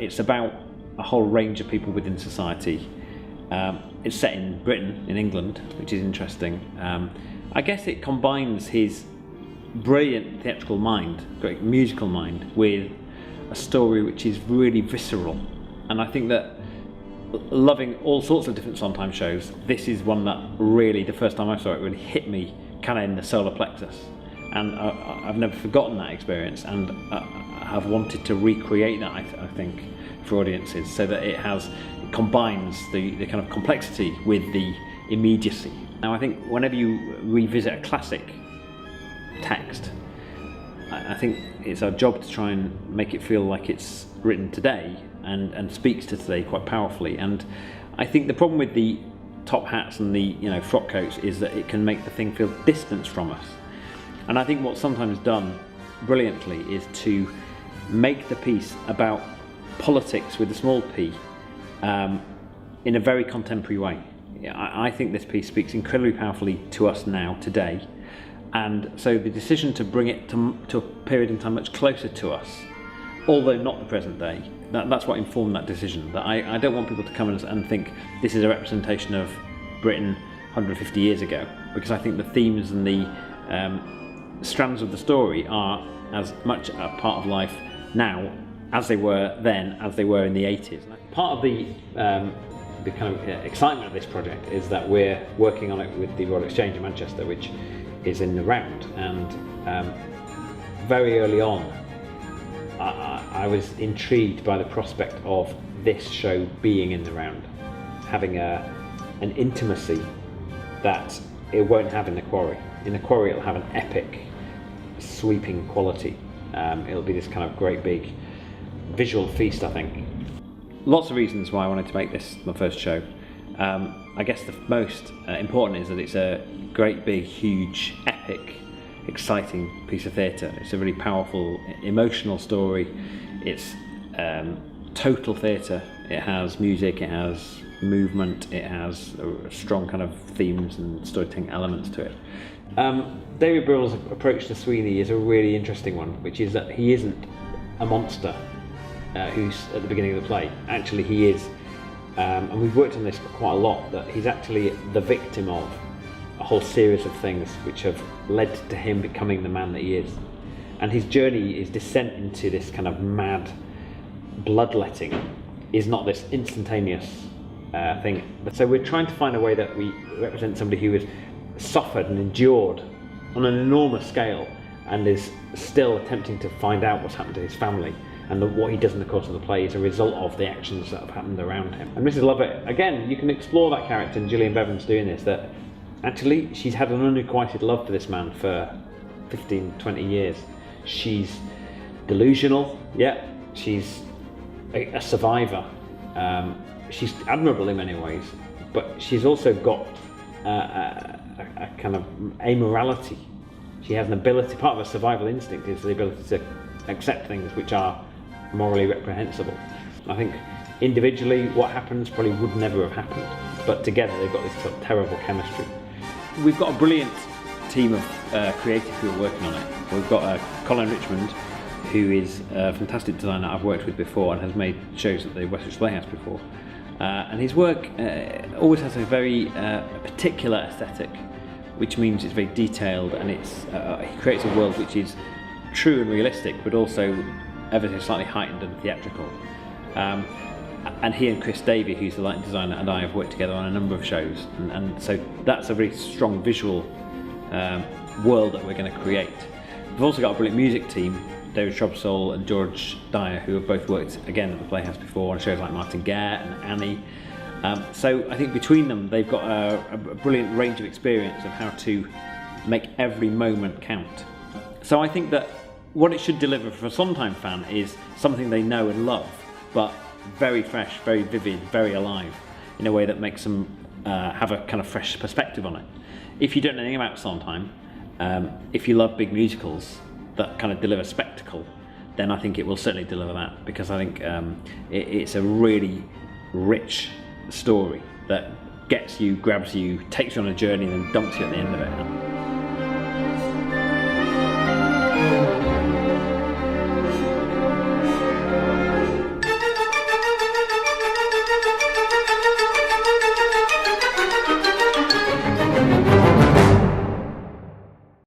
it's about a whole range of people within society. It's set in Britain, in England, which is interesting. I guess it combines his brilliant theatrical mind, great musical mind, with a story which is really visceral. And I think that, loving all sorts of different Sondheim shows, this is one that really, the first time I saw it, really hit me kind of in the solar plexus. And I've never forgotten that experience, and I've wanted to recreate that, I think, for audiences, so that it combines the kind of complexity with the immediacy. Now, I think whenever you revisit a classic text, I think it's our job to try and make it feel like it's written today and speaks to today quite powerfully. And I think the problem with the top hats and the frock coats is that it can make the thing feel distant from us. And I think what's sometimes done brilliantly is to make the piece about politics with a small p in a very contemporary way. I think this piece speaks incredibly powerfully to us now, today, and so the decision to bring it to a period in time much closer to us, although not the present day, that's what informed that decision. That I don't want people to come and think this is a representation of Britain 150 years ago, because I think the themes and the strands of the story are as much a part of life now as they were then, as they were in the 80s. Part of the kind of excitement of this project is that we're working on it with the Royal Exchange in Manchester, which is in the round, and very early on I was intrigued by the prospect of this show being in the round, having an intimacy that it won't have in the Quarry. In the Quarry it'll have an epic, sweeping quality. It'll be this kind of great big visual feast, I think. Lots of reasons why I wanted to make this my first show. I guess the most important is that it's a great big, huge, epic, exciting piece of theatre. It's a really powerful, emotional story. It's total theatre. It has music, it has movement, it has strong kind of themes and storytelling elements to it. David Brill's approach to Sweeney is a really interesting one, which is that he isn't a monster who's at the beginning of the play. Actually, he is, and we've worked on this quite a lot, that he's actually the victim of a whole series of things which have led to him becoming the man that he is. And his journey, his descent into this kind of mad bloodletting, is not this instantaneous thing. So we're trying to find a way that we represent somebody who has suffered and endured on an enormous scale and is still attempting to find out what's happened to his family, and what he does in the course of the play is a result of the actions that have happened around him. And Mrs. Lovett, again, you can explore that character, and Gillian Bevan's doing this, that actually she's had an unrequited love for this man for 15, 20 years. She's delusional, yeah, she's a survivor. She's admirable in many ways, but she's also got a kind of amorality. She has an ability, part of her survival instinct is the ability to accept things which are morally reprehensible. I think individually what happens probably would never have happened, but together they've got this sort of terrible chemistry. We've got a brilliant team of creatives who are working on it. We've got Colin Richmond, who is a fantastic designer I've worked with before and has made shows at the Westwich Playhouse before. And his work always has a very particular aesthetic, which means it's very detailed, and he creates a world which is true and realistic, but also ever so slightly heightened and theatrical. And he and Chris Davey, who's the lighting designer, and I have worked together on a number of shows, and so that's a very strong visual world that we're going to create. We've also got a brilliant music team, David Shrubsole and George Dyer, who have both worked again at the Playhouse before on shows like Martin Gare and Annie. So I think between them they've got a brilliant range of experience of how to make every moment count. So I think that what it should deliver for a Sondheim fan is something they know and love, but very fresh, very vivid, very alive, in a way that makes them have a kind of fresh perspective on it. If you don't know anything about Sondheim, if you love big musicals that kind of deliver spectacle, then I think it will certainly deliver that, because I think it's a really rich story that gets you, grabs you, takes you on a journey and then dumps you at the end of it.